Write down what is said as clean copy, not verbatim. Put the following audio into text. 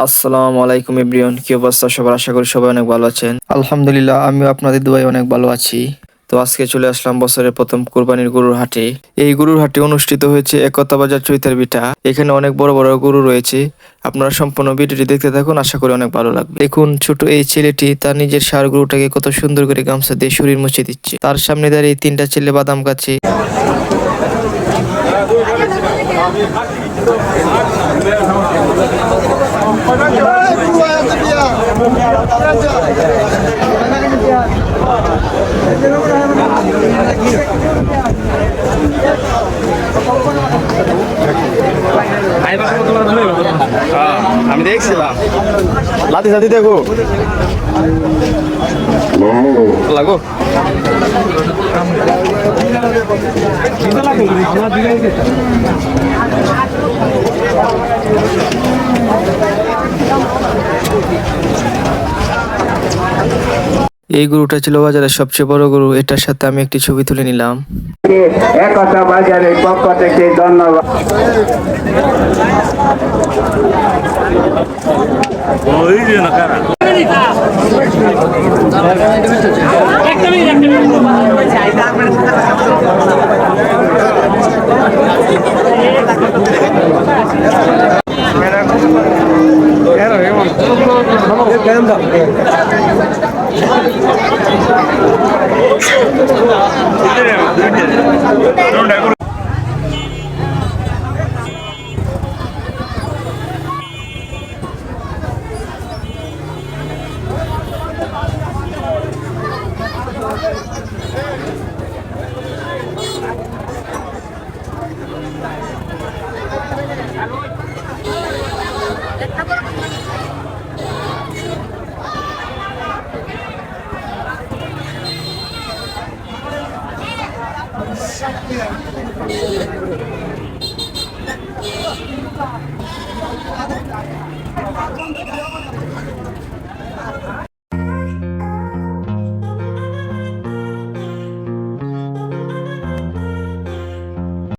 আসসালামু আলাইকুম এভরিওয়ান, কি অবস্থা সবার? আশা করি সবাই অনেক ভালো আছেন। আলহামদুলিল্লাহ, আমিও আপনাদের দোয়ায় অনেক ভালো আছি। তো আজকে চলে আসলাম বছরের প্রথম কোরবানির গরুর হাটে। এই গরুর হাটে অনুষ্ঠিত হয়েছে একতা বাজার চৈতার বিটা। এখানে অনেক বড় বড় গরু রয়েছে। আপনারা সম্পূর্ণ ভিডিওটি দেখতে থাকুন, আশা করি অনেক ভালো লাগবে। দেখুন, ছোট এই ছেলেটি তার নিজের ষাঁড় গরুটাকে কত সুন্দর করে গামছা দিয়ে শরীর মুছে দিচ্ছে। তার সামনে দাঁড়িয়ে তিনটা ছেলে বাদাম খাচ্ছে। আমি দেখছিলাম লাতি সাথে দেখো লাগো এই গরুটা ছিল বাজারের সবচেয়ে বড় গরু। এটার সাথে আমি একটি ছবি তুলে নিলাম। একতা বাজারের পক্ষ থেকে ধন্যবাদ।